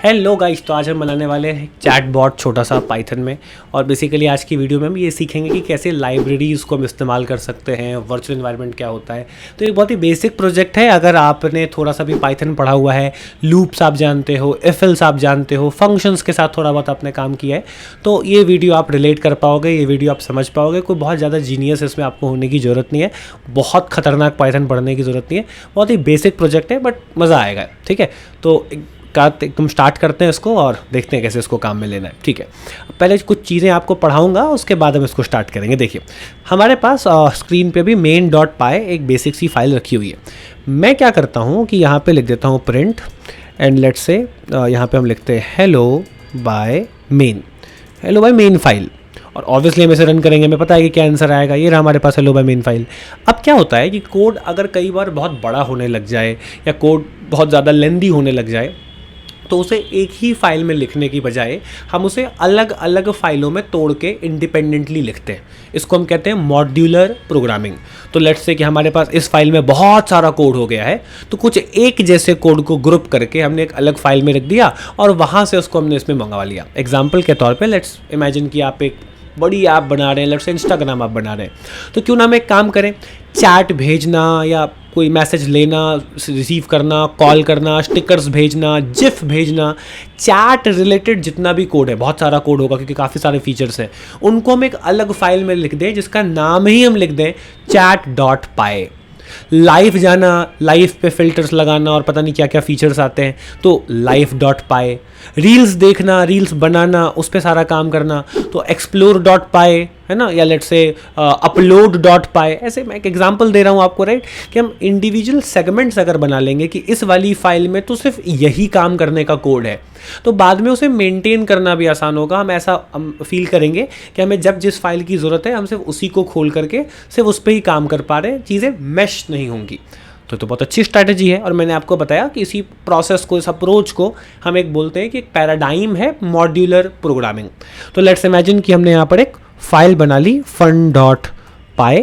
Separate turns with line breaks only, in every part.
Hello guys, तो आज हम बनाने वाले हैं चैट बॉट छोटा सा पाइथन में। और बेसिकली आज की वीडियो में हम ये सीखेंगे कि कैसे लाइब्रेरीज़ को हम इस्तेमाल कर सकते हैं, वर्चुअल एनवायरनमेंट क्या होता है। तो ये बहुत ही बेसिक प्रोजेक्ट है। अगर आपने थोड़ा सा भी पाइथन पढ़ा हुआ है, लूप्स आप जानते हो, इफ एल्स आप जानते हो, फंक्शंस के साथ थोड़ा बहुत आपने काम किया है, तो ये वीडियो आप रिलेट कर पाओगे, ये वीडियो आप समझ पाओगे। कोई बहुत ज़्यादा जीनियस इसमें आपको होने की ज़रूरत नहीं है, बहुत खतरनाक पाइथन पढ़ने की ज़रूरत नहीं है। बहुत ही बेसिक प्रोजेक्ट है, बट मज़ा आएगा। ठीक है, तो एकदम स्टार्ट करते हैं इसको और देखते हैं कैसे इसको काम में लेना है। ठीक है, पहले कुछ चीज़ें आपको पढ़ाऊंगा, उसके बाद हम इसको स्टार्ट करेंगे। देखिए, हमारे पास स्क्रीन पे भी main.py एक बेसिक सी फाइल रखी हुई है। मैं क्या करता हूँ कि यहाँ पे लिख देता हूँ प्रिंट एंड लेट्स से यहाँ पे हम लिखते हैं हेलो बाय मेन फाइल। और ऑब्वियसली हम इसे रन करेंगे, हमें पता है कि क्या आंसर आएगा। ये रहा हमारे पास हेलो बाय मेन फाइल। अब क्या होता है कि कोड अगर कई बार बहुत बड़ा होने लग जाए या कोड बहुत ज़्यादा लेंदी होने लग जाए, तो उसे एक ही फाइल में लिखने की बजाय हम उसे अलग अलग फाइलों में तोड़ के इंडिपेंडेंटली लिखते हैं। इसको हम कहते हैं मॉड्यूलर प्रोग्रामिंग। तो लेट्स से कि हमारे पास इस फाइल में बहुत सारा कोड हो गया है, तो कुछ एक जैसे कोड को ग्रुप करके हमने एक अलग फाइल में रख दिया और वहाँ से उसको हमने इसमें मंगवा लिया। एग्जाम्पल के तौर पर लेट्स इमेजिन कि आप एक बड़ी ऐप बना रहे हैं, लेट्स से इंस्टाग्राम आप बना रहे हैं, तो क्यों ना हम एक काम करें, चैट भेजना या कोई मैसेज लेना, रिसीव करना, कॉल करना, स्टिकर्स भेजना, जिफ भेजना, चैट रिलेटेड जितना भी कोड है, बहुत सारा कोड होगा क्योंकि काफ़ी सारे फीचर्स हैं, उनको हम एक अलग फाइल में लिख दें जिसका नाम ही हम लिख दें chat.py। लाइव जाना, लाइव पे फिल्टर्स लगाना और पता नहीं क्या क्या फीचर्स आते हैं, तो live.py। रील्स देखना, रील्स बनाना, उस पर सारा काम करना, तो explore.py है ना, या लेट्स से upload.py। ऐसे मैं एक एग्जांपल दे रहा हूँ आपको, राइट, कि हम इंडिविजुअल सेगमेंट्स अगर बना लेंगे कि इस वाली फाइल में तो सिर्फ यही काम करने का कोड है, तो बाद में उसे मेंटेन करना भी आसान होगा। हम ऐसा फील करेंगे कि हमें जब जिस फाइल की ज़रूरत है हम सिर्फ उसी को खोल करके सिर्फ उस पर ही काम कर पा रहे हैं, चीज़ें मैश नहीं होंगी। तो बहुत अच्छी स्ट्रैटेजी है। और मैंने आपको बताया कि इसी प्रोसेस को, इस अप्रोच को हम एक बोलते हैं कि एक पैराडाइम है मॉड्यूलर प्रोग्रामिंग। तो लेट्स इमेजिन कि हमने यहाँ पर एक फाइल बना ली fun.py,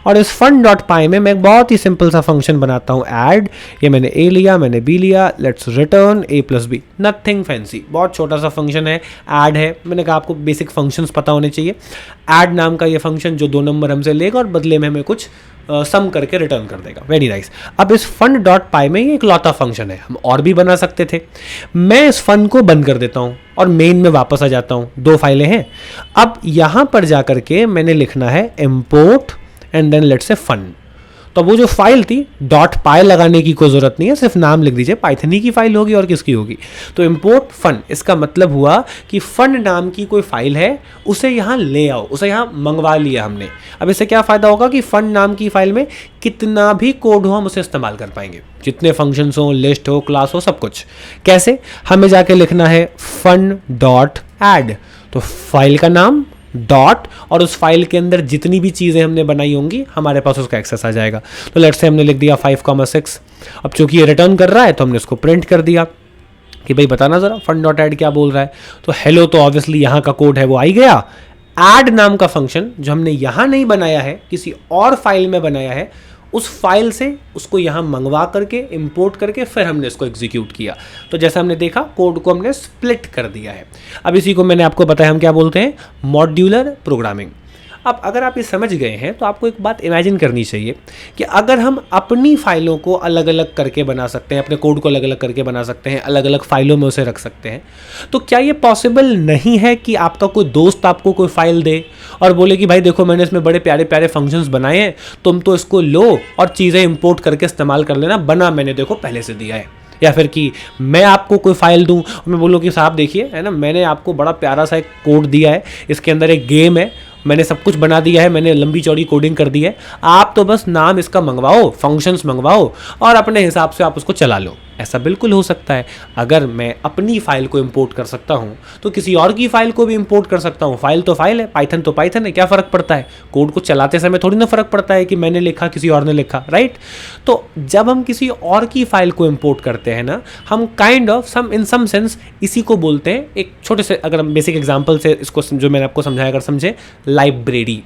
और इस fun.py में मैं एक बहुत ही सिंपल सा फंक्शन बनाता हूँ ऐड। ये मैंने a लिया, मैंने b लिया, let's return a+b, nothing fancy, बहुत छोटा सा फंक्शन है, ऐड है। मैंने कहा आपको बेसिक फंक्शंस पता होने चाहिए। ऐड नाम का ये फंक्शन जो 2 नंबर हमसे लेगा और बदले में हमें कुछ सम करके रिटर्न कर देगा। Very nice. अब इस fun.py में ये एक लौता फंक्शन है, हम और भी बना सकते थे। मैं इस फन को बंद कर देता हूँ और मेन में वापस आ जाता हूँ। 2 फाइलें हैं। अब यहाँ पर जाकर के मैंने लिखना है import and then let's say fun. तो वो जो फाइल थी .py लगाने की कोई ज़रूरत नहीं है, सिर्फ नाम लिख दीजिए, पाइथन ही की फाइल होगी और किसकी होगी। तो import फन, इसका मतलब हुआ कि फन नाम की कोई फाइल है, उसे यहाँ ले आओ, उसे यहाँ मंगवा लिया हमने। अब इससे क्या फ़ायदा होगा कि फन नाम की फाइल में कितना भी कोड हो हम उसे इस्तेमाल कर पाएंगे, जितने फंक्शंस हो, लिस्ट हो, क्लास हो, सब कुछ। कैसे? हमें जाके लिखना है fun.add, तो फाइल का नाम डॉट, और उस फाइल के अंदर जितनी भी चीज़ें हमने बनाई होंगी हमारे पास उसका एक्सेस आ जाएगा। तो लेट्स से हमने लिख दिया 5,6। अब चूंकि ये रिटर्न कर रहा है तो हमने इसको प्रिंट कर दिया कि भाई बताना ज़रा fun.add क्या बोल रहा है। तो हेलो तो ऑब्वियसली यहाँ का कोड है वो आ ही गया। ऐड नाम का फंक्शन जो हमने यहाँ नहीं बनाया है, किसी और फाइल में बनाया है, उस फाइल से उसको यहाँ मंगवा करके इंपोर्ट करके फिर हमने इसको एग्जीक्यूट किया। तो जैसा हमने देखा, कोड को हमने स्प्लिट कर दिया है। अब इसी को मैंने आपको बताया हम क्या बोलते हैं, मॉड्यूलर प्रोग्रामिंग। अब अगर आप ये समझ गए हैं तो आपको एक बात इमेजिन करनी चाहिए कि अगर हम अपनी फाइलों को अलग अलग करके बना सकते हैं, अपने कोड को अलग अलग करके बना सकते हैं, अलग अलग फाइलों में उसे रख सकते हैं, तो क्या ये पॉसिबल नहीं है कि आपका कोई दोस्त आपको कोई फाइल दे और बोले कि भाई देखो मैंने इसमें बड़े प्यारे प्यारे फंक्शंस बनाए हैं, तुम तो इसको लो और चीज़ें इंपोर्ट करके इस्तेमाल कर लेना, बना मैंने देखो पहले से दिया है। या फिर कि मैं आपको कोई फाइल दूं और मैं बोलूँ कि साहब देखिए, है ना, मैंने आपको बड़ा प्यारा सा एक कोड दिया है, इसके अंदर एक गेम है, मैंने सब कुछ बना दिया है, मैंने लंबी चौड़ी कोडिंग कर दी है, आप तो बस नाम इसका मंगवाओ, फंक्शंस मंगवाओ और अपने हिसाब से आप उसको चला लो। ऐसा बिल्कुल हो सकता है। अगर मैं अपनी फाइल को इंपोर्ट कर सकता हूँ तो किसी और की फाइल को भी इंपोर्ट कर सकता हूँ। फाइल तो फाइल है, पाइथन तो पाइथन है, क्या फ़र्क पड़ता है। कोड को चलाते समय थोड़ी ना फ़र्क पड़ता है कि मैंने लिखा किसी और ने लिखा, राइट। तो जब हम किसी और की फाइल को इंपोर्ट करते हैं ना, हम kind of in some sense इसी को बोलते हैं, एक छोटे से अगर हम बेसिक एग्जाम्पल से इसको जो मैंने आपको समझाया अगर समझे, लाइब्रेरी।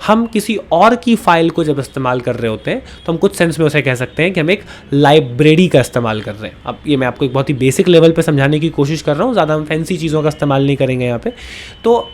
हम किसी और की फाइल को जब इस्तेमाल कर रहे होते हैं तो हम कुछ सेंस में उसे कह सकते हैं कि हम एक लाइब्रेरी का इस्तेमाल कर कर रहे हैं। अब ये मैं आपको एक बहुत ही बेसिक लेवल पे समझाने की कोशिश कर रहा हूँ, ज़्यादा हम फैंसी चीज़ों का इस्तेमाल नहीं करेंगे यहाँ पे। तो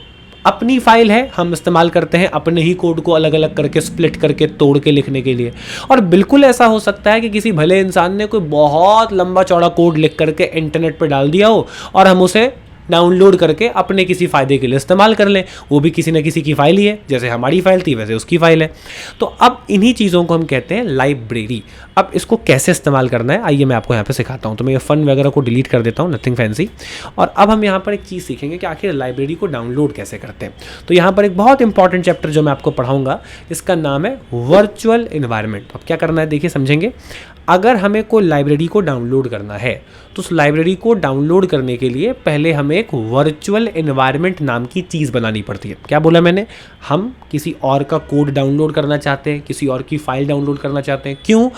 अपनी फाइल है, हम इस्तेमाल करते हैं अपने ही कोड को अलग अलग करके स्प्लिट करके तोड़ के लिखने के लिए। और बिल्कुल ऐसा हो सकता है कि किसी भले इंसान ने कोई बहुत लंबा चौड़ा कोड लिख करके इंटरनेट पर डाल दिया हो और हम उसे डाउनलोड करके अपने किसी फ़ायदे के लिए इस्तेमाल कर लें। वो भी किसी न किसी की फ़ाइल ही है, जैसे हमारी फ़ाइल थी वैसे उसकी फ़ाइल है। तो अब इन्हीं चीज़ों को हम कहते हैं लाइब्रेरी। अब इसको कैसे इस्तेमाल करना है आइए मैं आपको यहाँ पे सिखाता हूँ। तो मैं ये फ़न वगैरह को डिलीट कर देता हूँ, नथिंग फैंसी। और अब हम यहाँ पर एक चीज़ सीखेंगे कि आखिर लाइब्रेरी को डाउनलोड कैसे करते हैं। तो यहाँ पर एक बहुत इंपॉर्टेंट चैप्टर जो मैं आपको पढ़ाऊँगा, इसका नाम है वर्चुअल इन्वायरमेंट। अब क्या करना है देखिए, समझेंगे। अगर हमें कोई लाइब्रेरी को डाउनलोड करना है तो उस लाइब्रेरी को डाउनलोड करने के लिए पहले हमें एक वर्चुअल एनवायरनमेंट नाम की चीज़ बनानी पड़ती है। क्या बोला मैंने? हम किसी और का कोड डाउनलोड करना चाहते हैं, किसी और की फाइल डाउनलोड करना चाहते हैं। क्यों?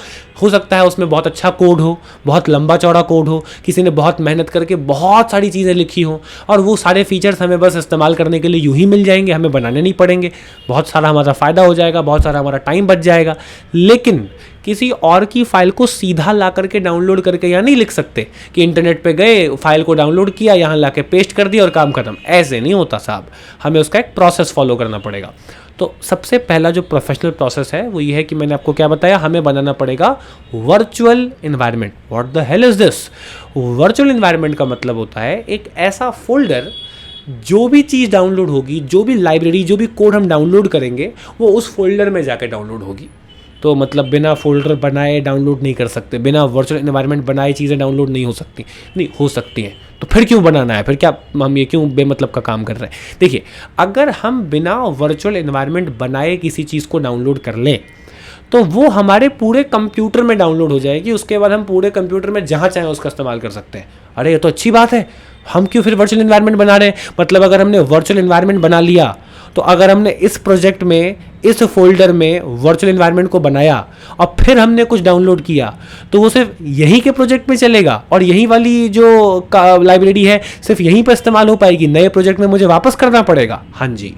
हो सकता है उसमें बहुत अच्छा कोड हो, बहुत लंबा चौड़ा कोड हो, किसी ने बहुत मेहनत करके बहुत सारी चीज़ें लिखी हो और वो सारे फीचर्स हमें बस इस्तेमाल करने के लिए यूँ ही मिल जाएंगे, हमें बनाने नहीं पड़ेंगे, बहुत सारा हमारा फ़ायदा हो जाएगा, बहुत सारा हमारा टाइम बच जाएगा। लेकिन किसी और की फाइल को सीधा ला करके डाउनलोड करके यहाँ नहीं लिख सकते कि इंटरनेट पे गए, फाइल को डाउनलोड किया, यहाँ ला के पेस्ट कर दिया और काम खत्म। ऐसे नहीं होता साहब, हमें उसका एक प्रोसेस फॉलो करना पड़ेगा। तो सबसे पहला जो प्रोफेशनल प्रोसेस है वो ये है कि मैंने आपको क्या बताया, हमें बनाना पड़ेगा virtual environment. What the hell is this? Virtual environment का मतलब होता है एक ऐसा फोल्डर, जो भी चीज़ डाउनलोड होगी, जो भी लाइब्रेरी, जो भी कोड हम डाउनलोड करेंगे वो उस फोल्डर में जाकर डाउनलोड होगी। तो मतलब बिना फोल्डर बनाए डाउनलोड नहीं कर सकते, बिना वर्चुअल एनवायरनमेंट बनाए चीज़ें डाउनलोड नहीं हो सकती। नहीं हो सकती हैं, तो फिर क्यों बनाना है? फिर क्या हम ये क्यों बेमतलब का काम कर रहे हैं? देखिए, अगर हम बिना वर्चुअल एनवायरनमेंट बनाए किसी चीज़ को डाउनलोड कर लें तो वो हमारे पूरे कंप्यूटर में डाउनलोड हो जाएगी। उसके बाद हम पूरे कंप्यूटर में जहाँ चाहें उसका इस्तेमाल कर सकते हैं। अरे ये तो अच्छी बात है, हम क्यों फिर वर्चुअल एनवायरनमेंट बना रहे हैं? मतलब अगर हमने वर्चुअल एनवायरनमेंट बना लिया तो अगर हमने इस प्रोजेक्ट में, इस फोल्डर में वर्चुअल एनवायरनमेंट को बनाया और फिर हमने कुछ डाउनलोड किया तो वो सिर्फ यहीं के प्रोजेक्ट में चलेगा और यही वाली जो लाइब्रेरी है सिर्फ यहीं पर इस्तेमाल हो पाएगी, नए प्रोजेक्ट में मुझे वापस करना पड़ेगा। हाँ जी,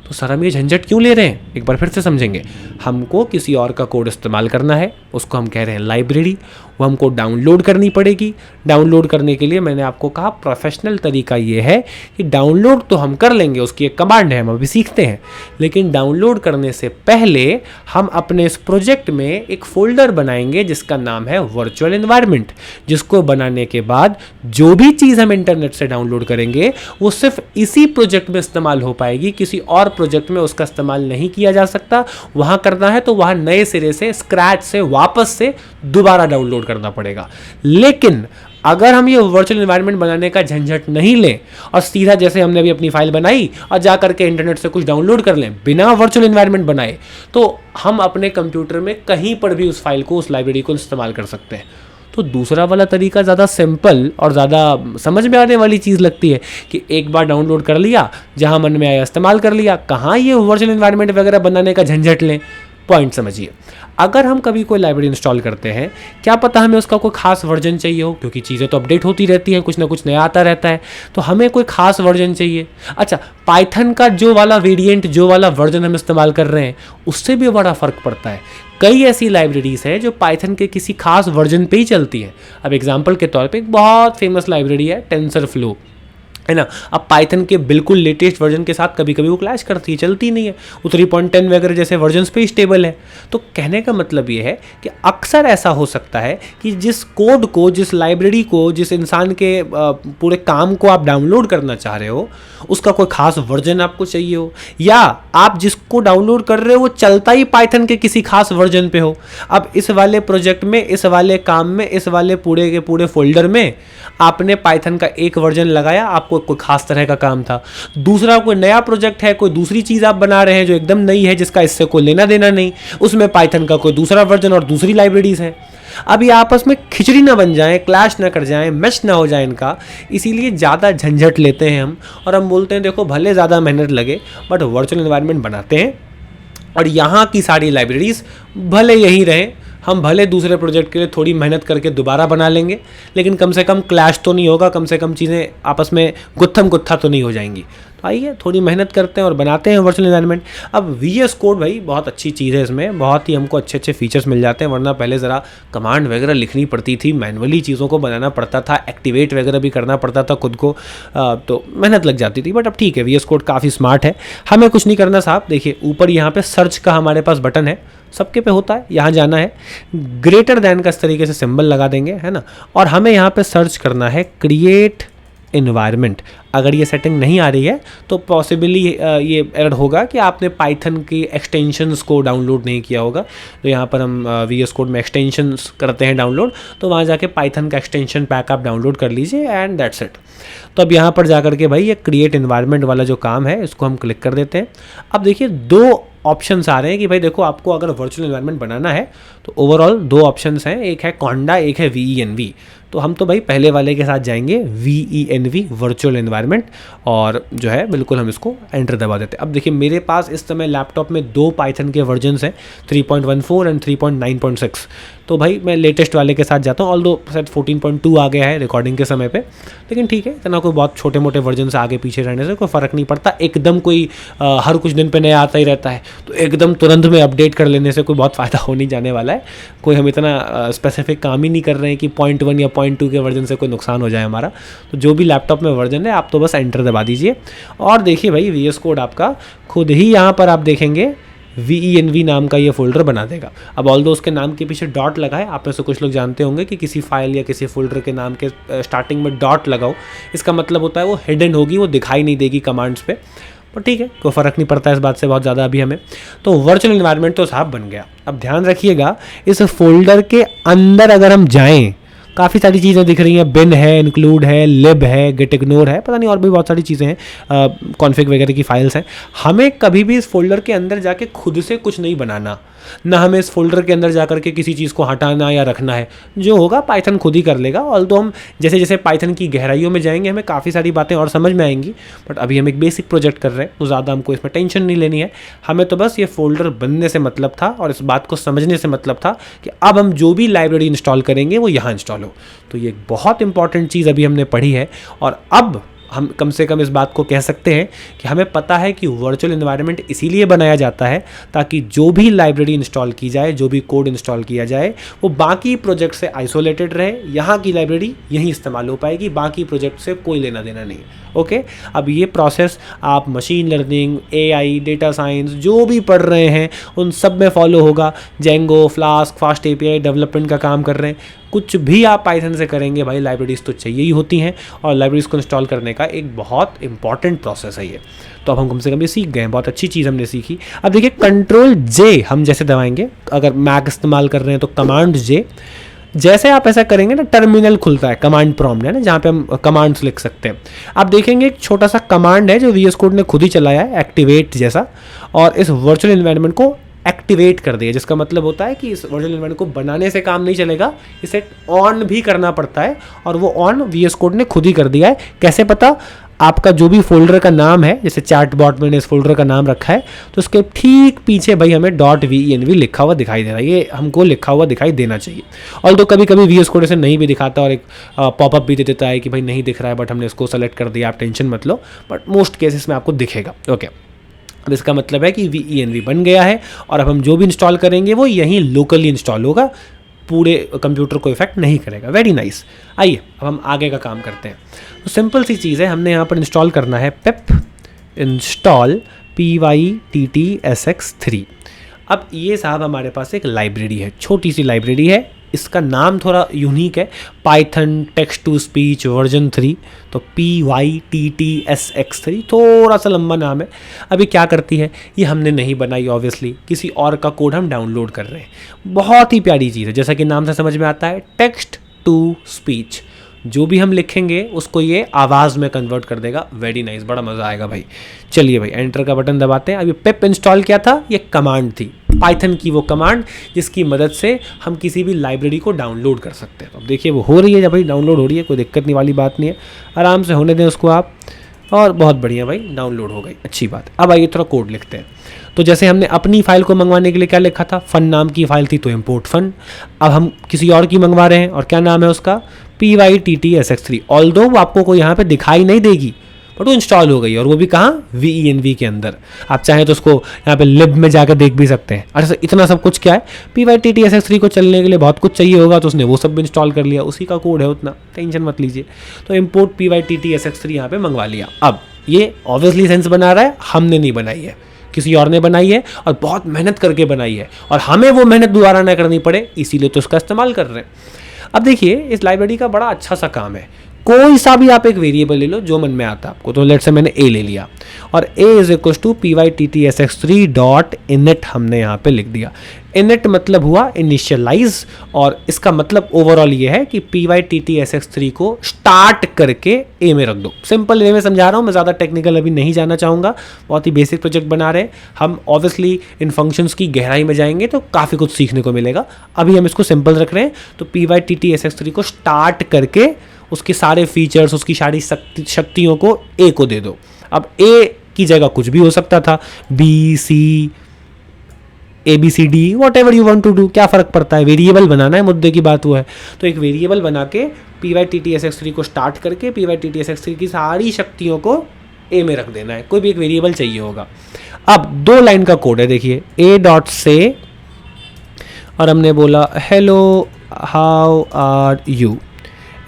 तो सर हम ये झंझट क्यों ले रहे हैं? एक बार फिर से समझेंगे। हमको किसी और का कोड इस्तेमाल करना है, उसको हम कह रहे हैं लाइब्रेरी। वो हमको डाउनलोड करनी पड़ेगी। डाउनलोड करने के लिए मैंने आपको कहा प्रोफेशनल तरीका ये है कि डाउनलोड तो हम कर लेंगे, उसकी एक कमांड है, हम अभी सीखते हैं। लेकिन डाउनलोड करने से पहले हम अपने इस प्रोजेक्ट में एक फोल्डर बनाएंगे जिसका नाम है वर्चुअल एनवायरनमेंट, जिसको बनाने के बाद जो भी चीज़ हम इंटरनेट से डाउनलोड करेंगे वो सिर्फ इसी प्रोजेक्ट में इस्तेमाल हो पाएगी, किसी और प्रोजेक्ट में उसका इस्तेमाल नहीं किया जा सकता। वहाँ करना है तो वहाँ नए सिरे से, स्क्रैच से, वापस से दोबारा डाउनलोड करना पड़ेगा। लेकिन अगर हम ये वर्चुअल एनवायरनमेंट बनाने का झंझट नहीं लें और सीधा जैसे हमने अभी अपनी फाइल बनाई और जा करके इंटरनेट से कुछ डाउनलोड कर लें बिना वर्चुअल एनवायरनमेंट बनाए, तो हम अपने कंप्यूटर में कहीं पर भी उस फाइल को, उस लाइब्रेरी को इस्तेमाल कर सकते हैं। तो दूसरा वाला तरीका ज़्यादा सिंपल और ज़्यादा समझ में आने वाली चीज़ लगती है कि एक बार डाउनलोड कर लिया, जहाँ मन में आया इस्तेमाल कर लिया। कहाँ ये वर्चुअल एनवायरनमेंट वगैरह बनाने का झंझट लें? पॉइंट समझिए। अगर हम कभी कोई लाइब्रेरी इंस्टॉल करते हैं, क्या पता हमें उसका कोई खास वर्जन चाहिए हो, क्योंकि चीज़ें तो अपडेट होती रहती हैं, कुछ ना कुछ नया आता रहता है, तो हमें कोई खास वर्जन चाहिए। अच्छा, पाइथन का जो वाला वेरिएंट, जो वाला वर्जन हम इस्तेमाल कर रहे हैं, उससे भी बड़ा फ़र्क पड़ता है। कई ऐसी लाइब्रेरीज़ हैं जो पाइथन के किसी खास वर्जन पे ही चलती हैं। अब एग्जांपल के तौर पे एक बहुत फेमस लाइब्रेरी है टेंसरफ्लो, है ना। अब पाइथन के बिल्कुल लेटेस्ट वर्जन के साथ कभी कभी वो क्लैश करती है, चलती नहीं है। वो 3.10 वगैरह जैसे वर्जन्स पे स्टेबल है। तो कहने का मतलब ये है कि अक्सर ऐसा हो सकता है कि जिस कोड को, जिस लाइब्रेरी को, जिस इंसान के पूरे काम को आप डाउनलोड करना चाह रहे हो, उसका कोई खास वर्जन आपको चाहिए हो, या आप जिसको डाउनलोड कर रहे हो वो चलता ही पाइथन के किसी खास वर्जन पे हो। अब इस वाले प्रोजेक्ट में, इस वाले काम में, इस वाले पूरे के पूरे फोल्डर में आपने पाइथन का एक वर्जन लगाया, आपको कोई खास तरह का काम था। दूसरा कोई नया प्रोजेक्ट है, कोई दूसरी चीज़ आप बना रहे हैं जो एकदम नई है, जिसका इससे कोई लेना देना नहीं, उसमें पाइथन का कोई दूसरा वर्जन और दूसरी लाइब्रेरीज है। अब ये आपस में खिचड़ी ना बन जाए, क्लैश ना कर जाए, मैच ना हो जाए इनका, इसीलिए ज़्यादा झंझट लेते हैं हम और हम बोलते हैं देखो भले ज़्यादा मेहनत लगे बट वर्चुअल एनवायरनमेंट बनाते हैं और यहाँ की सारी लाइब्रेरीज भले यहीं रहें, हम भले दूसरे प्रोजेक्ट के लिए थोड़ी मेहनत करके दोबारा बना लेंगे, लेकिन कम से कम क्लैश तो नहीं होगा, कम से कम चीज़ें आपस में गुत्थम गुत्था तो नहीं हो जाएंगी। तो आइए थोड़ी मेहनत करते हैं और बनाते हैं वर्चुअल एनवायरनमेंट। अब VS कोड भाई बहुत अच्छी चीज़ है, इसमें बहुत ही हमको अच्छे अच्छे फीचर्स मिल जाते हैं, वरना पहले ज़रा कमांड वगैरह लिखनी पड़ती थी, मैनुअली चीज़ों को बनाना पड़ता था, एक्टिवेट वगैरह भी करना पड़ता था खुद को, तो मेहनत लग जाती थी। बट अब ठीक है, VS कोड काफ़ी स्मार्ट है, हमें कुछ नहीं करना साहब। देखिए ऊपर यहाँ पे सर्च का हमारे पास बटन है, सबके पे होता है, यहाँ जाना है, ग्रेटर देन का इस तरीके से सिंबल लगा देंगे, है ना, और हमें यहाँ पे सर्च करना है क्रिएट एनवायरनमेंट। अगर ये सेटिंग नहीं आ रही है तो पॉसिबली ये एरर होगा कि आपने पाइथन की एक्सटेंशंस को डाउनलोड नहीं किया होगा। तो यहाँ पर हम VS कोड में एक्सटेंशंस करते हैं डाउनलोड, तो वहाँ जाके पाइथन का एक्सटेंशन पैक आप डाउनलोड कर लीजिए एंड दैट्स इट। तो अब यहाँ पर जाकर के भाई ये क्रिएट एनवायरनमेंट वाला जो काम है इसको हम क्लिक कर देते हैं। अब देखिए दो ऑप्शंस आ रहे हैं कि भाई देखो आपको अगर वर्चुअल एनवायरनमेंट बनाना है तो ओवरऑल दो ऑप्शंस हैं, एक है कॉन्डा, एक है VENV। तो हम तो भाई पहले वाले के साथ जाएंगे, VENV वर्चुअल एनवायरनमेंट, और जो है बिल्कुल हम इसको एंटर दबा देते हैं। अब देखिए मेरे पास इस समय लैपटॉप में दो पाइथन के वर्जन्स हैं, 3.14 एंड 3.9.6। तो भाई मैं लेटेस्ट वाले के साथ जाता हूँ, ऑल्दो शायद 14.2 आ गया है रिकॉर्डिंग के समय पे, लेकिन ठीक है, इतना कोई बहुत छोटे मोटे वर्जन से आगे पीछे रहने से कोई फ़र्क नहीं पड़ता। एकदम कोई हर कुछ दिन पे नया आता ही रहता है, तो एकदम तुरंत में अपडेट कर लेने से कोई बहुत फ़ायदा हो नहीं जाने वाला है। कोई हम इतना स्पेसिफिक काम ही नहीं कर रहे हैं कि 0.1 या 0.2 के वर्जन से कोई नुकसान हो जाए हमारा। तो जो भी लैपटॉप में वर्जन है आप तो बस एंटर दबा दीजिए, और देखिए भाई VS कोड आपका खुद ही यहाँ पर आप देखेंगे VENV नाम का ये फोल्डर बना देगा। अब ऑल्दो उसके नाम के पीछे डॉट लगा है, आप में से कुछ लोग जानते होंगे कि किसी फाइल या किसी फोल्डर के नाम के स्टार्टिंग में डॉट लगाओ, इसका मतलब होता है वो हिडन होगी, वो दिखाई नहीं देगी कमांड्स पे। पर ठीक है, कोई फ़र्क नहीं पड़ता इस बात से बहुत ज़्यादा अभी हमें। तो वर्चुअल एनवायरनमेंट तो साहब बन गया। अब ध्यान रखिएगा, इस फोल्डर के अंदर अगर हम जाएँ काफ़ी सारी चीज़ें दिख रही हैं, बिन है, इंक्लूड है, लिब है, गेट इग्नोर है, पता नहीं और भी बहुत सारी चीज़ें हैं, कॉन्फ़िग वगैरह की फाइल्स हैं। हमें कभी भी इस फोल्डर के अंदर जाके खुद से कुछ नहीं बनाना, ना हमें इस फोल्डर के अंदर जाकर के किसी चीज़ को हटाना या रखना है, जो होगा पाइथन खुद ही कर लेगा। ऑल्दो हम जैसे जैसे पाइथन की गहराइयों में जाएंगे हमें काफ़ी सारी बातें और समझ में आएंगी, बट अभी हम एक बेसिक प्रोजेक्ट कर रहे हैं तो ज़्यादा हमको इसमें टेंशन नहीं लेनी है। हमें तो बस ये फोल्डर बनने से मतलब था और इस बात को समझने से मतलब था कि अब हम जो भी लाइब्रेरी इंस्टॉल करेंगे वो यहाँ इंस्टॉल हो। तो ये एक बहुत इंपॉर्टेंट चीज़ अभी हमने पढ़ी है, और अब हम कम से कम इस बात को कह सकते हैं कि हमें पता है कि वर्चुअल एनवायरनमेंट इसीलिए बनाया जाता है ताकि जो भी लाइब्रेरी इंस्टॉल की जाए, जो भी कोड इंस्टॉल किया जाए, वो बाकी प्रोजेक्ट से आइसोलेटेड रहे। यहाँ की लाइब्रेरी यहीं इस्तेमाल हो पाएगी, बाकी प्रोजेक्ट से कोई लेना देना नहीं है। ओके, अब ये प्रोसेस आप machine learning, AI, data science जो भी पढ़ रहे हैं उन सब में फॉलो होगा। Django, flask, fast API development का काम कर रहे हैं, कुछ भी आप पाइथन से करेंगे भाई लाइब्रेरीज तो चाहिए ही होती हैं, और लाइब्रेरीज को इंस्टॉल करने का एक बहुत इंपॉर्टेंट प्रोसेस है ये। तो अब हम कम से कम ये सीख गए, बहुत अच्छी चीज़ हमने सीखी। अब देखिए Ctrl+J हम जैसे दबाएंगे, अगर मैक इस्तेमाल कर रहे हैं तो Command+J, जैसे आप ऐसा करेंगे ना टर्मिनल खुलता है, कमांड प्रॉम्प्ट है ना, जहाँ पे हम कमांड्स लिख सकते हैं। आप देखेंगे एक छोटा सा कमांड है जो VS कोड ने खुद ही चलाया है, एक्टिवेट जैसा, और इस वर्चुअल एनवायरनमेंट को एक्टिवेट कर दिया, जिसका मतलब होता है कि इस वर्चुअल एनवायरनमेंट को बनाने से काम नहीं चलेगा, इसे ऑन भी करना पड़ता है, और वो ऑन VS कोड ने खुद ही कर दिया है। कैसे पता? आपका जो भी फोल्डर का नाम है, जैसे चैट बॉट मैंने इस फोल्डर का नाम रखा है, तो उसके ठीक पीछे भाई हमें .venv लिखा हुआ दिखाई दे रहा है, ये हमको लिखा हुआ दिखाई देना चाहिए। ऑल्दो कभी कभी VS कोड ऐसे नहीं भी दिखाता और एक पॉपअप भी दे देता है कि भाई नहीं दिख रहा है, बट हमने इसको सेलेक्ट कर दिया, आप टेंशन मत लो, बट मोस्ट केसेस में आपको दिखेगा। ओके, अब इसका मतलब है कि VENV बन गया है, और अब हम जो भी इंस्टॉल करेंगे वो यहीं लोकली इंस्टॉल होगा, पूरे कंप्यूटर को इफेक्ट नहीं करेगा। Very nice. आइए अब हम आगे का काम करते हैं। तो सिंपल सी चीज़ है, हमने यहाँ पर इंस्टॉल करना है पिप इंस्टॉल pyttsx3। अब ये साहब हमारे पास एक लाइब्रेरी है, छोटी सी लाइब्रेरी है, इसका नाम थोड़ा यूनिक है, Python text to speech version 3, तो pyttsx3 थोड़ा सा लंबा नाम है। अभी क्या करती है, ये हमने नहीं बनाई ऑब्वियसली, किसी और का कोड हम डाउनलोड कर रहे हैं। बहुत ही प्यारी चीज़ है, जैसा कि नाम से समझ में आता है, टेक्स्ट टू स्पीच, जो भी हम लिखेंगे उसको ये आवाज़ में कन्वर्ट कर देगा। वेरी नाइस, बड़ा मज़ा आएगा भाई। चलिए भाई एंटर का बटन दबाते हैं। अभी पिप इंस्टॉल किया था, ये कमांड थी पाइथन की, वो कमांड जिसकी मदद से हम किसी भी लाइब्रेरी को डाउनलोड कर सकते हैं। अब देखिए वो हो रही है, जब भाई डाउनलोड हो रही है, कोई दिक्कत नहीं वाली बात नहीं है, आराम से होने दें उसको आप। और बहुत बढ़िया भाई डाउनलोड हो गई, अच्छी बात। अब आइए थोड़ा कोड लिखते हैं। तो जैसे हमने अपनी फाइल को मंगवाने के लिए क्या लिखा था, फन नाम की फाइल थी तो इम्पोर्ट फन। अब हम किसी और की मंगवा रहे हैं और क्या नाम है उसका, pyttsx3। ऑल्दो वो आपको कोई यहाँ पे दिखाई नहीं देगी बट वो इंस्टॉल हो गई, और वो भी कहाँ, venv के अंदर। आप चाहें तो उसको यहाँ पे लिब में जाकर देख भी सकते हैं। अच्छा इतना सब कुछ क्या है, pyttsx3 को चलने के लिए बहुत कुछ चाहिए होगा, तो उसने वो सब भी इंस्टॉल कर लिया, उसी का कोड है, उतना टेंशन मत लीजिए। तो इम्पोर्ट pyttsx3 यहाँ पे मंगवा लिया। अब ये ऑब्वियसली सेंस बना रहा है, हमने नहीं बनाई है, किसी और ने बनाई है और बहुत मेहनत करके बनाई है, और हमें वो मेहनत दोबारा ना करनी पड़े, इसीलिए तो उसका इस्तेमाल कर रहे हैं। अब देखिए इस लाइब्रेरी का बड़ा अच्छा सा काम है, कोई सा भी आप एक वेरिएबल ले लो जो मन में आता है आपको। तो लेट से मैंने a ले लिया और a is equal to pyttsx3 dot init हमने यहाँ पे लिख दिया। इनिट मतलब हुआ इनिशियलाइज, और इसका मतलब ओवरऑल ये है कि pyttsx3 को स्टार्ट करके a में रख दो। सिंपल वे में समझा रहा हूँ मैं, ज़्यादा टेक्निकल अभी नहीं जाना चाहूँगा, बहुत ही बेसिक प्रोजेक्ट बना रहे हैं हम। ऑब्वियसली इन फंक्शंस की गहराई में जाएंगे तो काफ़ी कुछ सीखने को मिलेगा, अभी हम इसको सिंपल रख रहे हैं। तो pyttsx3 को स्टार्ट करके उसके सारे फीचर्स, उसकी सारी शक्तियों को ए को दे दो। अब ए की जगह कुछ भी हो सकता था, B C A B C D what ever वॉन्ट टू डू, क्या फ़र्क पड़ता है, वेरिएबल बनाना है, मुद्दे की बात वो है। तो एक वेरिएबल बना के pyttsx3 को स्टार्ट करके pyttsx3 की सारी शक्तियों को ए में रख देना है, कोई भी एक वेरिएबल चाहिए होगा। अब 2 लाइन का कोड है, देखिए a डॉट से, और हमने बोला hello how are you,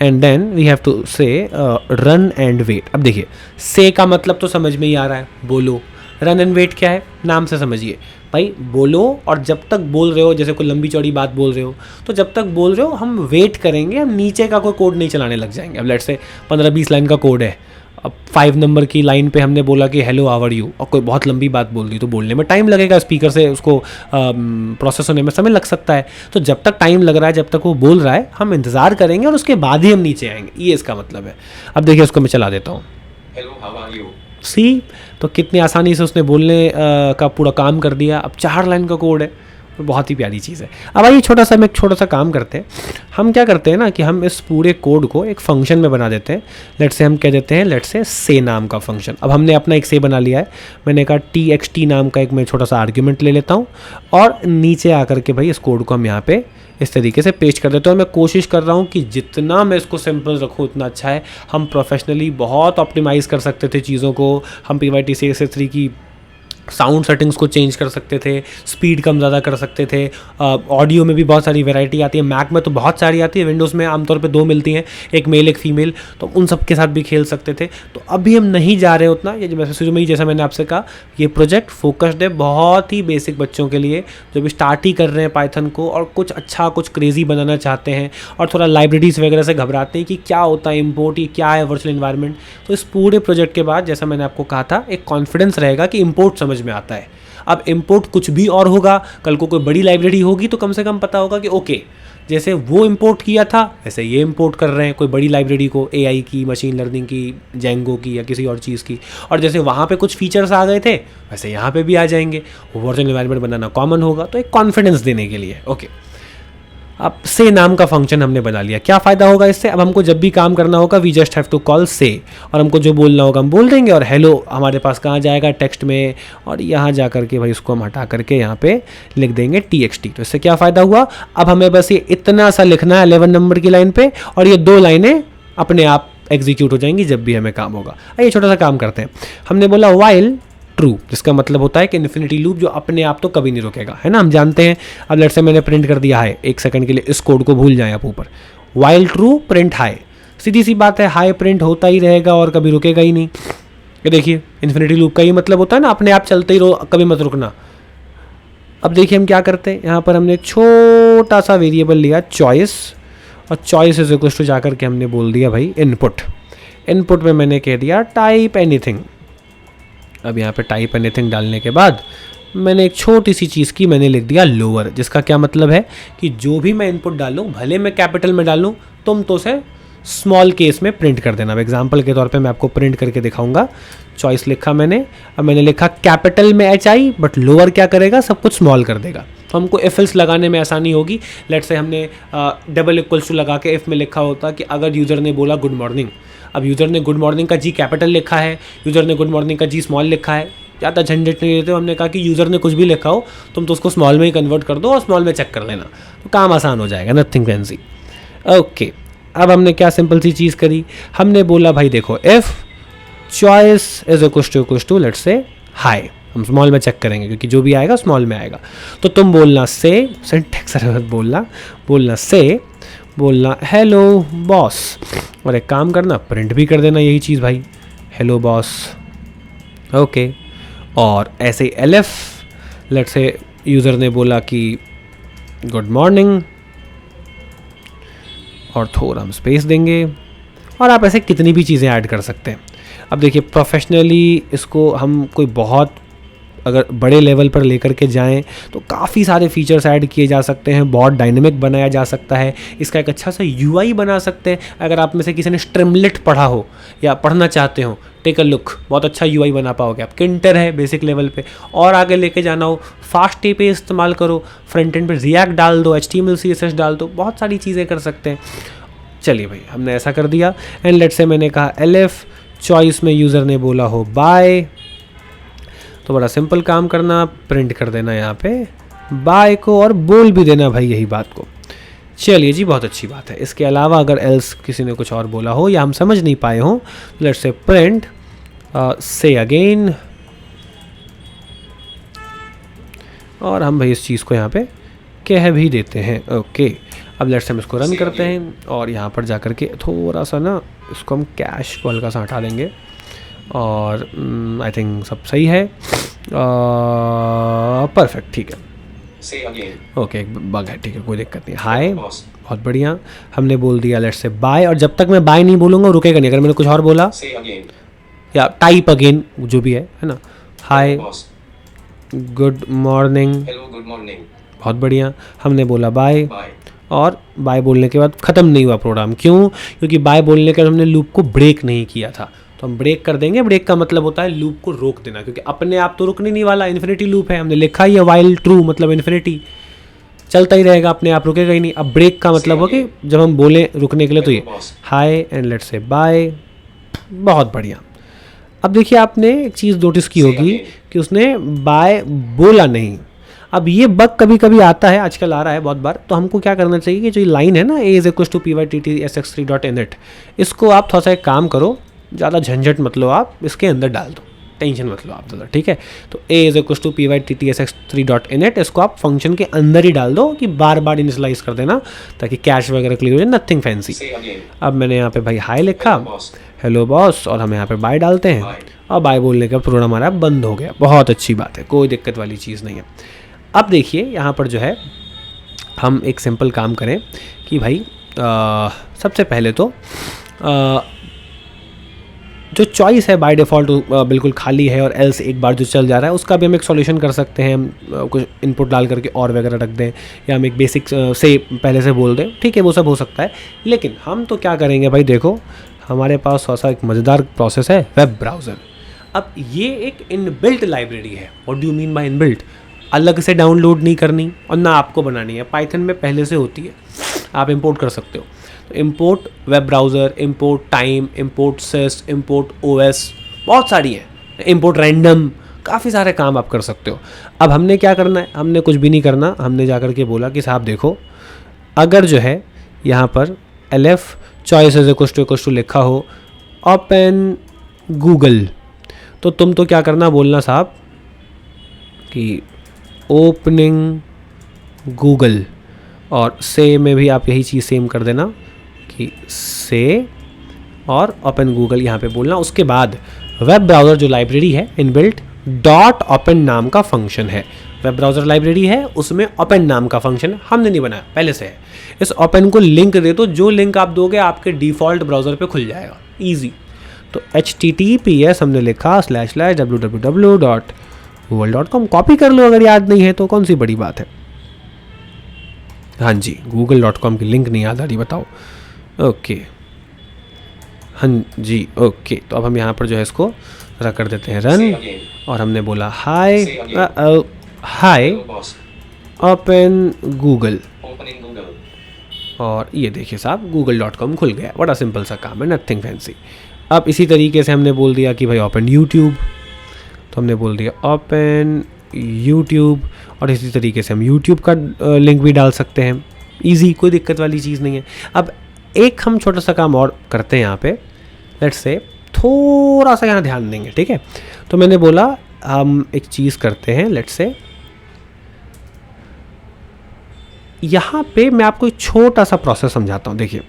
and then we have to say run and wait. अब देखिए से का मतलब तो समझ में ही आ रहा है, बोलो। रन एंड वेट क्या है, नाम से समझिए भाई, बोलो, और जब तक बोल रहे हो, जैसे कोई लंबी चौड़ी बात बोल रहे हो, तो जब तक बोल रहे हो हम वेट करेंगे, हम नीचे का कोई कोड नहीं चलाने लग जाएंगे। अब लेट से 15-20 लाइन का कोड है, अब 5 नंबर की लाइन पे हमने बोला कि हेलो हाउ आर यू, और कोई बहुत लंबी बात बोल दी तो बोलने में टाइम लगेगा, स्पीकर से उसको प्रोसेस होने में समय लग सकता है। तो जब तक टाइम लग रहा है, जब तक वो बोल रहा है, हम इंतज़ार करेंगे और उसके बाद ही हम नीचे आएंगे, ये इसका मतलब है। अब देखिए उसको मैं चला देता हूँ,
हेलो हाउ आर यू।
सी, तो कितनी आसानी से उसने बोलने का पूरा काम कर दिया। अब 4 लाइन का कोड है, बहुत ही प्यारी चीज़ है। अब आइए छोटा सा काम करते हैं। हम क्या करते हैं ना कि हम इस पूरे कोड को एक फंक्शन में बना देते हैं। लेट से हम कह देते हैं, लेट से नाम का फंक्शन। अब हमने अपना एक से बना लिया है, मैंने कहा txt नाम का एक मैं छोटा सा आर्ग्यूमेंट ले लेता हूँ, और नीचे आकर के भाई इस कोड को हम यहाँ पे इस तरीके से पेस्ट कर देते हैं। और मैं कोशिश कर रहा हूँ कि जितना मैं इसको सिंपल रखूँ उतना अच्छा है। हम प्रोफेशनली बहुत ऑप्टिमाइज़ कर सकते थे चीज़ों को, हम pyttsx3 की साउंड सेटिंग्स को चेंज कर सकते थे, स्पीड कम ज़्यादा कर सकते थे, ऑडियो में भी बहुत सारी वैरायटी आती है, मैक में तो बहुत सारी आती है, विंडोज़ में आमतौर पे 2 मिलती हैं, एक मेल एक फीमेल, तो उन सब के साथ भी खेल सकते थे। तो अभी हम नहीं जा रहे उतना, ये जैसे शुरू में ही जैसा मैंने आपसे कहा, ये प्रोजेक्ट फोकस्ड है बहुत ही बेसिक बच्चों के लिए जो भी स्टार्ट ही कर रहे हैं पाइथन को, और कुछ अच्छा कुछ क्रेजी बनाना चाहते हैं, और थोड़ा लाइब्रेरीज वगैरह से घबराते हैं कि क्या होता है इम्पोर्ट, ये क्या है वर्चुअल इन्वायरमेंट। तो इस पूरे प्रोजेक्ट के बाद जैसा मैंने आपको कहा था, एक कॉन्फिडेंस रहेगा कि इम्पोर्ट समझ में आता है। अब इंपोर्ट कुछ भी और होगा, कल को कोई बड़ी लाइब्रेरी होगी तो कम से कम पता होगा कि ओके जैसे वो इंपोर्ट किया था वैसे ये इंपोर्ट कर रहे हैं कोई बड़ी लाइब्रेरी को, एआई की, मशीन लर्निंग की, जेंगो की या किसी और चीज़ की, और जैसे वहाँ पे कुछ फीचर्स आ गए थे वैसे यहाँ पे भी आ जाएंगे। वर्चुअल एनवायरनमेंट बनाना कॉमन होगा, तो एक कॉन्फिडेंस देने के लिए। ओके, अब से नाम का फंक्शन हमने बना लिया। क्या फ़ायदा होगा इससे, अब हमको जब भी काम करना होगा we just have to call say, और हमको जो बोलना होगा हम बोल देंगे, और हेलो हमारे पास कहाँ जाएगा, टेक्स्ट में, और यहाँ जा करके भाई उसको हम हटा करके यहाँ पे लिख देंगे txt। तो इससे क्या फ़ायदा हुआ, अब हमें बस ये इतना सा लिखना है 11 नंबर की लाइन पे, और ये 2 लाइनें अपने आप एग्जीक्यूट हो जाएंगी जब भी हमें काम होगा। आइए छोटा सा काम करते हैं। हमने बोला वाइल ट्रू, जिसका मतलब होता है कि इन्फिनिटी लूप जो अपने आप तो कभी नहीं रुकेगा, है ना, हम जानते हैं। अब लेट से मैंने प्रिंट कर दिया है, 1 सेकंड के लिए इस कोड को भूल जाएं आप ऊपर, वाइल ट्रू प्रिंट हाई, सीधी सी बात है, हाई प्रिंट होता ही रहेगा और कभी रुकेगा ही नहीं। ये देखिए इन्फिनिटी लूप का ये मतलब होता है ना, अपने आप चलते ही रहो, कभी मत रुकना। अब देखिए हम क्या करते हैं, यहाँ पर हमने एक छोटा सा वेरिएबल लिया चॉइस, और चॉइस इज इक्वल टू जाकर के हमने बोल दिया भाई इनपुट। इनपुट में मैंने कह दिया टाइप एनीथिंग। अब यहाँ पे टाइप एनीथिंग डालने के बाद मैंने एक छोटी सी चीज़ की मैंने लिख दिया लोअर, जिसका क्या मतलब है कि जो भी मैं इनपुट डालूँ, भले मैं कैपिटल में डालूँ, तुम तो उसे स्मॉल केस में प्रिंट कर देना। अब एग्जांपल के तौर पे मैं आपको प्रिंट करके दिखाऊंगा। चॉइस लिखा मैंने, अब मैंने लिखा कैपिटल में HI, बट लोअर क्या करेगा, सब कुछ स्मॉल कर देगा, तो हमको इफ एल्स लगाने में आसानी होगी। लेट से हमने डबल इक्वल्स टू लगा के इफ में लिखा होता कि अगर यूज़र ने बोला गुड मॉर्निंग, अब यूज़र ने गुड मॉर्निंग का जी कैपिटल लिखा है, यूज़र ने गुड मॉर्निंग का जी स्मॉल लिखा है, ज़्यादा झंझट नहीं देते। हमने कहा कि यूज़र ने कुछ भी लिखा हो तुम तो उसको स्मॉल में ही कन्वर्ट कर दो और स्मॉल में चेक कर लेना, तो काम आसान हो जाएगा, नथिंग फैंसी। ओके, अब हमने क्या सिंपल सी चीज़ करी, हमने बोला भाई देखो if choice is equal to let's say hi, हम स्मॉल में चेक करेंगे क्योंकि जो भी आएगा स्मॉल में आएगा। तो तुम बोलना से, सिंटैक्स बोलना से, बोलना हेलो बॉस, और एक काम करना प्रिंट भी कर देना यही चीज़ भाई, हेलो बॉस। ओके, और ऐसे एलएफ, लेट्स से यूज़र ने बोला कि गुड मॉर्निंग, और थोड़ा हम स्पेस देंगे, और आप ऐसे कितनी भी चीज़ें ऐड कर सकते हैं। अब देखिए प्रोफेशनली इसको हम कोई बहुत अगर बड़े लेवल पर लेकर के जाएं तो काफ़ी सारे फीचर्स ऐड किए जा सकते हैं, बहुत डायनेमिक बनाया जा सकता है, इसका एक अच्छा सा यूआई बना सकते हैं। अगर आप में से किसी ने स्ट्रीमलेट पढ़ा हो या पढ़ना चाहते हो, टेक अ लुक, बहुत अच्छा यूआई बना पाओगे आप। किंटर है बेसिक लेवल पे, और आगे लेके जाना हो फास्ट पे इस्तेमाल करो, फ्रंट एंड पे रिएक्ट डाल दो, HTML CSS डाल दो, बहुत सारी चीज़ें कर सकते हैं। चलिए भाई हमने ऐसा कर दिया, एंड लेट्स से मैंने कहा एलएफ चॉइस में यूज़र ने बोला हो बाय, तो बड़ा सिंपल काम करना, प्रिंट कर देना यहाँ पे बाय को, और बोल भी देना भाई यही बात को। चलिए जी, बहुत अच्छी बात है। इसके अलावा अगर एल्स किसी ने कुछ और बोला हो या हम समझ नहीं पाए हों, लेट्स से प्रिंट से अगेन, और हम भाई इस चीज़ को यहाँ पे कह भी देते हैं। ओके, अब लेट्स हम इसको रन करते हैं, और यहाँ पर जा कर के थोड़ा सा ना इसको हम कैश को हल्का सा हटा देंगे, और आई थिंक सब सही है, परफेक्ट, ठीक है। ओके, एक बग है, ठीक है, कोई दिक्कत नहीं। हाय, बहुत बढ़िया, हमने बोल दिया लेट्स से बाय, और जब तक मैं बाय नहीं बोलूँगा रुकेगा नहीं। अगर मैंने कुछ और बोला या टाइप अगेन जो भी है ना, हाय गुड मॉर्निंग, बहुत बढ़िया, हमने बोला बाय, और बाय बोलने के बाद ख़त्म नहीं हुआ प्रोग्राम। क्यों? क्योंकि बाय बोलने के बाद हमने लूप को ब्रेक नहीं किया था, तो हम ब्रेक कर देंगे। ब्रेक का मतलब होता है लूप को रोक देना, क्योंकि अपने आप तो रुकने नहीं वाला, इन्फिनिटी लूप है, हमने लिखा ही है वाइल ट्रू, मतलब इन्फिनिटी चलता ही रहेगा, अपने आप रुकेगा ही नहीं। अब ब्रेक का मतलब हो कि जब हम बोलें रुकने के लिए तो ये हाय एंड लेट्स से बाय, बहुत बढ़िया। अब देखिए आपने एक चीज़ नोटिस की होगी कि उसने बाय बोला नहीं। अब ये बग कभी कभी आता है, आजकल आ रहा है बहुत बार, तो हमको क्या करना चाहिए कि जो ये लाइन है ना a=pyttsx3.init, इसको आप थोड़ा सा एक काम करो, ज़्यादा झंझट मत लो, आप इसके अंदर डाल दो, टेंशन मत लो आप ज़्यादा, ठीक है। तो a=pyttsx3.init, इसको आप फंक्शन के अंदर ही डाल दो कि बार बार इनिशियलाइज कर देना ताकि कैश वगैरह क्लियर हो जाए, नथिंग फैंसी। अब मैंने यहाँ पे भाई हाई लिखा, हेलो बॉस, और हम यहाँ पे बाय डालते हैं, और बाय बोलने का प्रोग्राम हमारा बंद हो गया। बहुत अच्छी बात है, कोई दिक्कत वाली चीज़ नहीं है। अब देखिए यहाँ पर जो है हम एक सिंपल काम करें कि भाई सबसे पहले तो जो चॉइस है बाय डिफ़ॉल्ट बिल्कुल खाली है, और एल्स एक बार जो चल जा रहा है उसका भी हम एक सॉल्यूशन कर सकते हैं। हम कुछ इनपुट डाल करके और वगैरह रख दें, या हम एक बेसिक से पहले से बोल दें, ठीक है, वो सब हो सकता है। लेकिन हम तो क्या करेंगे भाई, देखो हमारे पास थोड़ा सा एक मज़ेदार प्रोसेस है, वेब ब्राउज़र। अब ये एक इनबिल्ट लाइब्रेरी है। What do you mean by inbuilt? अलग से डाउनलोड नहीं करनी और ना आपको बनानी है, पाइथन में पहले से होती है, आप इंपोर्ट कर सकते हो। तो import web browser, import time, import sys, import OS, बहुत सारी है, इंपोर्ट रैंडम, काफ़ी सारे काम आप कर सकते हो। अब हमने क्या करना है, हमने कुछ भी नहीं करना, हमने जा कर के बोला कि साहब देखो, अगर जो है यहाँ पर elif choice is equal to लिखा हो ओपन गूगल, तो तुम तो क्या करना, बोलना साहब कि ओपनिंग गूगल, और से में भी आप यही चीज़ सेम कर देना कि से और ओपन गूगल यहाँ पे बोलना। उसके बाद वेब ब्राउज़र जो लाइब्रेरी है इनबिल्ट डॉट ओपन नाम का फंक्शन है, वेब ब्राउज़र लाइब्रेरी है, उसमें ओपन नाम का फंक्शन है, हमने नहीं बनाया, पहले से है। इस ओपन को लिंक दे दो, जो लिंक आप दोगे आपके डिफ़ॉल्ट ब्राउज़र पे खुल जाएगा, ईजी। तो https हमने लिखा //www.google.com, कॉपी कर लो अगर याद नहीं है तो, कौन सी बड़ी बात है। हाँ जी, google.com की लिंक नहीं याद आ रही, बताओ। ओके, हाँ जी, ओके। तो अब हम यहाँ पर जो है इसको रख कर देते हैं रन, और हमने बोला हाय हाय ओपन गूगल, और ये देखिए साहब google.com खुल गया। बड़ा सिंपल सा काम है, नथिंग फैंसी। अब इसी तरीके से हमने बोल दिया कि भाई ओपन यूट्यूब, तो हमने बोल दिया ओपन यूट्यूब, और इसी तरीके से हम यूट्यूब का लिंक भी डाल सकते हैं। ईजी, कोई दिक्कत वाली चीज़ नहीं है। अब एक हम छोटा सा काम और करते हैं यहाँ पे, लेट्स से थोड़ा सा यहाँ ध्यान देंगे, ठीक है। तो मैंने बोला हम एक चीज़ करते हैं, लेट्स से यहाँ पे मैं आपको एक छोटा सा प्रोसेस समझाता हूँ। देखिए,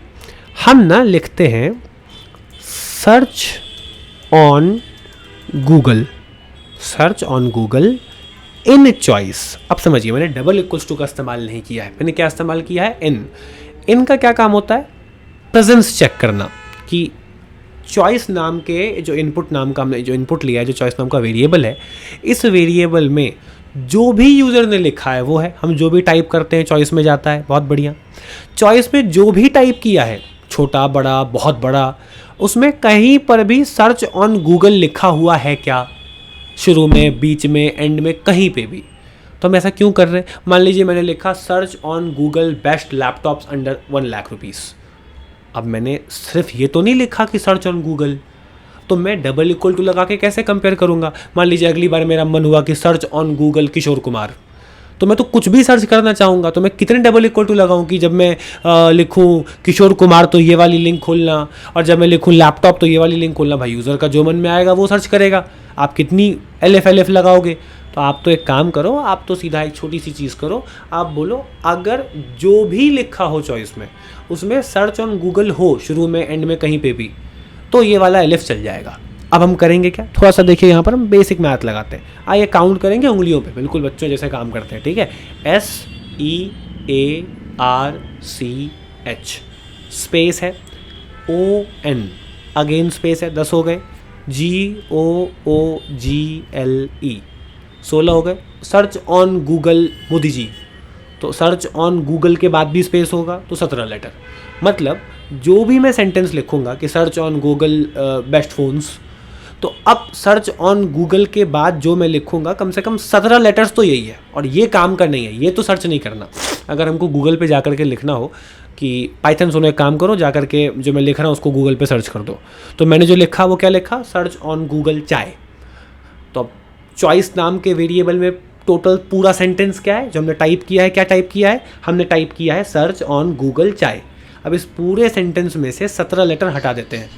हम ना लिखते हैं search on Google, search on Google in choice. अब समझिए, मैंने डबल इक्वल्स टू का इस्तेमाल नहीं किया है, मैंने क्या इस्तेमाल किया है, इन का क्या काम होता है, प्रेजेंस चेक करना कि चॉइस नाम के जो इनपुट नाम का हमने जो इनपुट लिया है, जो चॉइस नाम का वेरिएबल है, इस वेरिएबल में जो भी यूज़र ने लिखा है वो है। हम जो भी टाइप करते हैं चॉइस में जाता है। बहुत बढ़िया। चॉइस में जो भी टाइप किया है, छोटा बड़ा बहुत बड़ा, उसमें कहीं पर भी सर्च ऑन गूगल लिखा हुआ है क्या, शुरू में, बीच में, एंड में, कहीं पे भी। तो हम ऐसा क्यों कर रहे हैं। मान लीजिए मैंने लिखा search on Google best laptops under 1 lakh rupees. अब मैंने सिर्फ ये तो नहीं लिखा कि सर्च ऑन गूगल, तो मैं डबल इक्वल टू लगा के कैसे कंपेयर करूंगा। मान लीजिए अगली बार मेरा मन हुआ कि search on Google Kishore Kumar, तो मैं तो कुछ भी सर्च करना चाहूँगा, तो मैं कितने डबल इक्वल टू लगाऊं कि जब मैं लिखूं किशोर कुमार तो ये वाली लिंक खोलना, और जब मैं लिखूं लैपटॉप तो ये वाली लिंक खोलना। भाई यूज़र का जो मन में आएगा वो सर्च करेगा। आप कितनी LF लगाओगे। तो आप तो एक काम करो, आप तो सीधा एक छोटी सी चीज़ करो, आप बोलो अगर जो भी लिखा हो चॉइस में उसमें सर्च ऑन गूगल हो शुरू में, एंड में, कहीं पे भी, तो ये वाला LF चल जाएगा। अब हम करेंगे क्या, थोड़ा सा देखिए, यहाँ पर हम बेसिक मैथ लगाते हैं। आइए काउंट करेंगे उंगलियों पे, बिल्कुल बच्चों जैसे काम करते हैं, ठीक है। SEARCH स्पेस है, ON अगेन स्पेस है, 10 हो गए। GOOGLE 16 हो गए। Search on Google Modi ji, तो सर्च ऑन गूगल के बाद भी स्पेस होगा, तो 17 लेटर। मतलब जो भी मैं सेंटेंस लिखूंगा कि search on Google best phones, तो अब सर्च ऑन गूगल के बाद जो मैं लिखूंगा कम से कम 17 लेटर्स तो यही है। और ये काम का नहीं है, ये तो सर्च नहीं करना। अगर हमको गूगल पे जाकर के लिखना हो कि पाइथन सुनो एक काम करो, जाकर के जो मैं लिख रहा हूँ उसको गूगल पे सर्च कर दो, तो मैंने जो लिखा वो क्या लिखा, सर्च ऑन गूगल चाय। तो अब चॉइस नाम के वेरिएबल में टोटल पूरा सेंटेंस क्या है जो हमने टाइप किया है, क्या टाइप किया है, हमने टाइप किया है सर्च ऑन गूगल चाय। अब इस पूरे सेंटेंस में से 17 लेटर हटा देते हैं।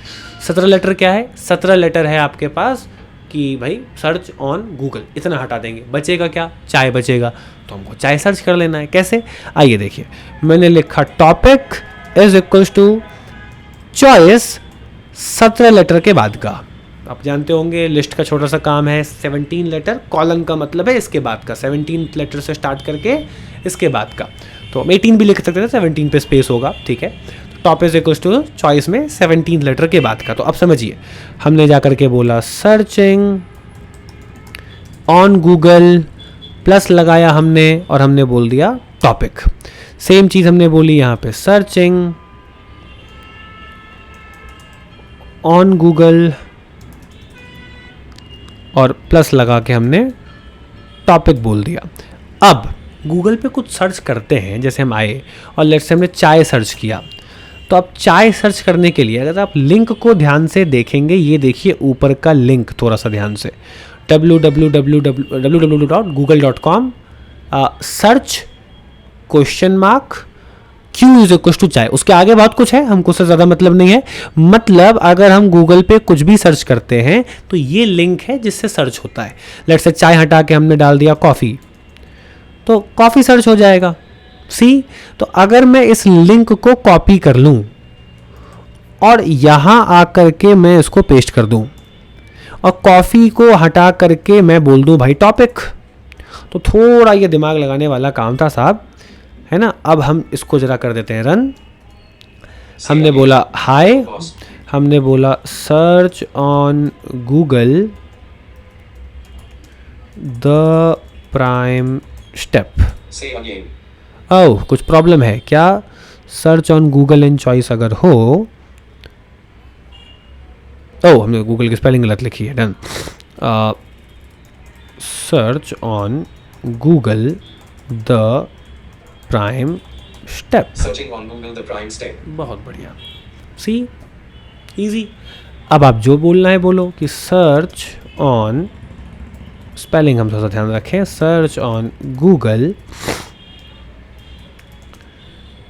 17 लेटर क्या है, 17 लेटर है आपके पास कि भाई सर्च ऑन गूगल, इतना हटा देंगे, बचेगा क्या, चाय बचेगा। तो हमको चाय सर्च कर लेना है। कैसे, आइए देखिए, मैंने लिखा topic is equals to choice 17 letter के बाद का। आप जानते होंगे लिस्ट का छोटा सा काम है, 17 लेटर, कॉलन का मतलब है इसके बाद का, 17 लेटर से स्टार्ट करके इसके बाद का। तो हम 18 भी लिख सकते थे, 17 पे स्पेस होगा, ठीक है। Top is equals to choice में 17 लेटर के बाद का। तो अब समझिए, हमने जा करके बोला सर्चिंग ऑन गूगल, प्लस लगाया हमने, और हमने बोल दिया टॉपिक। सेम चीज़ हमने बोली यहाँ पे, सर्चिंग ऑन गूगल, और प्लस लगा के हमने टॉपिक बोल दिया। अब गूगल पे कुछ सर्च करते हैं, जैसे हम आए और लेट्स से हमने चाय सर्च किया, तो अब चाय सर्च करने के लिए अगर आप लिंक को ध्यान से देखेंगे, ये देखिए ऊपर का लिंक, थोड़ा सा ध्यान से, www.google.com search question mark Q is equal to चाय। उसके आगे बहुत कुछ है, हमको उससे ज़्यादा मतलब नहीं है। मतलब अगर हम गूगल पे कुछ भी सर्च करते हैं तो ये लिंक है जिससे सर्च होता है। लेट्स से चाय हटा के हमने डाल दिया कॉफ़ी, तो कॉफ़ी सर्च हो जाएगा। सी, तो अगर मैं इस लिंक को कॉपी कर लूँ और यहाँ आकर के मैं इसको पेस्ट कर दूँ और कॉफ़ी को हटा करके मैं बोल दूँ भाई टॉपिक, तो थोड़ा ये दिमाग लगाने वाला काम था साहब, है ना। अब हम इसको ज़रा कर देते हैं रन। हमने बोला हाय, हमने बोला search on Google the prime step. Oh, कुछ प्रॉब्लम है क्या, search on Google in choice अगर हो, ओह हमने गूगल की स्पेलिंग गलत लिखी है, done. Search on Google the prime step.
Searching on Google the prime step.
बहुत बढ़िया, सी इजी। अब आप जो बोलना है बोलो कि सर्च ऑन, स्पेलिंग हम थोड़ा सा ध्यान रखें, search on Google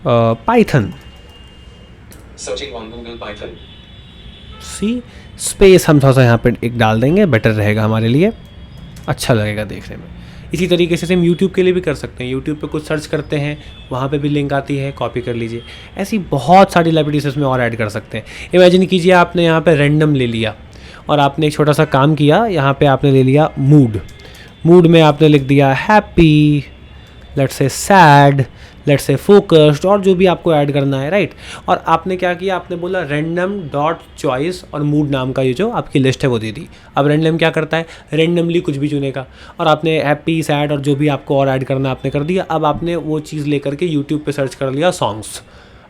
Python.
Searching on Google Python.
C space हम थोड़ा सा यहाँ पे एक डाल देंगे, बेटर रहेगा हमारे लिए, अच्छा लगेगा देखने में। इसी तरीके से हम यूट्यूब के लिए भी कर सकते हैं। यूट्यूब पे कुछ सर्च करते हैं, वहाँ पे भी लिंक आती है, कॉपी कर लीजिए। ऐसी बहुत सारी लाइब्रेरीज इसमें और ऐड कर सकते हैं। इमेजिन कीजिए आपने यहाँ पे रैंडम ले लिया और आपने एक छोटा सा काम किया, यहाँ पे आपने ले लिया मूड। मूड में आपने लिख दिया happy, let's say sad, let's say focused, और जो भी आपको ऐड करना है, राइट। और आपने क्या किया, आपने बोला रैंडम डॉट चॉइस और मूड नाम का ये जो आपकी लिस्ट है वो दे दी। अब रैंडम क्या करता है, रैंडमली कुछ भी चुनेगा, और आपने हैप्पी, सैड और जो भी आपको और ऐड करना आपने कर दिया। अब आपने वो चीज़ लेकर के यूट्यूब पे सर्च कर लिया सॉन्ग्स।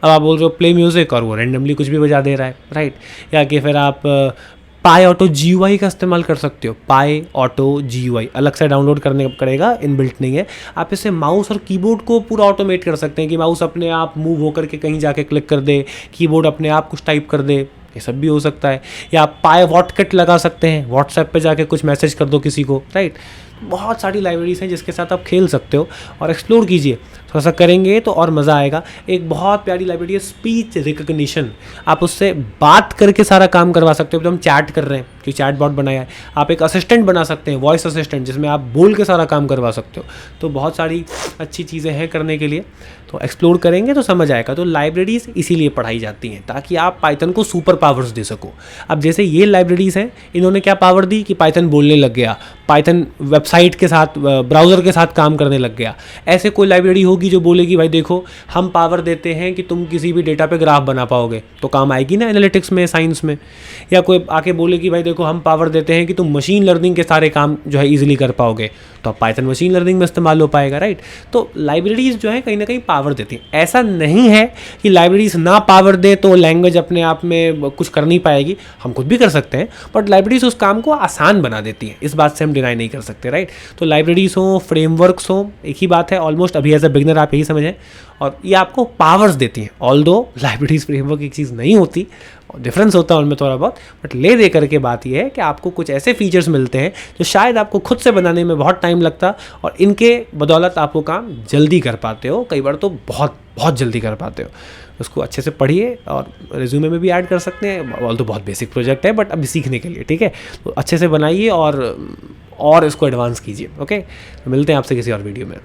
अब आप बोल रहे हो प्ले म्यूज़िक, और वो रैंडमली कुछ भी बजा दे रहा है, राइट। या कि फिर आप पाई ऑटो GUI का इस्तेमाल कर सकते हो। पाई ऑटो GUI अलग से डाउनलोड करने पड़ेगा, इनबिल्ट नहीं है। आप इससे माउस और कीबोर्ड को पूरा ऑटोमेट कर सकते हैं कि माउस अपने आप मूव होकर के कहीं जाके क्लिक कर दे, कीबोर्ड अपने आप कुछ टाइप कर दे, ये सब भी हो सकता है। या आप पाई वॉटकट लगा सकते हैं, व्हाट्सएप पे जाके कुछ मैसेज कर दो किसी को, राइट। बहुत सारी लाइब्रेरीज हैं जिसके साथ आप खेल सकते हो और एक्सप्लोर कीजिए। थोड़ा सा करेंगे तो और मज़ा आएगा। एक बहुत प्यारी लाइब्रेरी है स्पीच रिकग्निशन, आप उससे बात करके सारा काम करवा सकते हो। तो हम चैट कर रहे हैं कि चैट बॉट बनाया है, आप एक असिस्टेंट बना सकते हैं, वॉइस असिस्टेंट, जिसमें आप बोल के सारा काम करवा सकते हो। तो बहुत सारी अच्छी चीज़ें हैं करने के लिए, तो एक्सप्लोर करेंगे तो समझ आएगा। तो लाइब्रेरीज़ इसीलिए पढ़ाई जाती हैं ताकि आप पाइथन को सुपर पावर्स दे सको। अब जैसे ये लाइब्रेरीज़ हैं, इन्होंने क्या पावर दी कि पाइथन बोलने लग गया, पाइथन वेबसाइट के साथ, ब्राउज़र के साथ काम करने लग गया। ऐसे कोई लाइब्रेरी होगी जो बोलेगी भाई देखो हम पावर देते हैं कि तुम किसी भी डेटा पे ग्राफ बना पाओगे, तो काम आएगी ना एनालिटिक्स में, साइंस में। या कोई आके बोलेगी भाई देखो हम पावर देते हैं कि तुम मशीन लर्निंग के सारे काम जो है ईजिली कर पाओगे, तो अब पाइथन मशीन लर्निंग में इस्तेमाल हो पाएगा, राइट। तो लाइब्रेरीज़ जो है कहीं ना कहीं पावर देती हैं। ऐसा नहीं है कि लाइब्रेरीज ना पावर दे तो लैंग्वेज अपने आप में कुछ कर नहीं पाएगी, हम खुद भी कर सकते हैं, बट लाइब्रेरीज उस काम को आसान बना देती हैं, इस बात से हम डिनाई नहीं कर सकते, राइट। तो लाइब्रेरीज हों, फ्रेमवर्क्स हों, एक ही बात है ऑलमोस्ट। अभी एज अ बिगनर आप यही समझें, और ये आपको पावर्स देती हैं। ऑल्दो लाइब्रेरीज फ्रेमवर्क एक चीज़ नहीं होती, डिफरेंस होता है उनमें थोड़ा बहुत, बट ले दे करके बात ये है कि आपको कुछ ऐसे फीचर्स मिलते हैं जो शायद आपको खुद से बनाने में बहुत टाइम लगता, और इनके बदौलत आप वो काम जल्दी कर पाते हो, कई बार तो बहुत बहुत जल्दी कर पाते हो। उसको अच्छे से पढ़िए और रिज्यूमे में भी ऐड कर सकते हैं। ऑल तो बहुत बेसिक प्रोजेक्ट है बट अभी सीखने के लिए, ठीक है। तो अच्छे से बनाइए और इसको एडवांस कीजिए। ओके, मिलते हैं आपसे किसी और वीडियो में।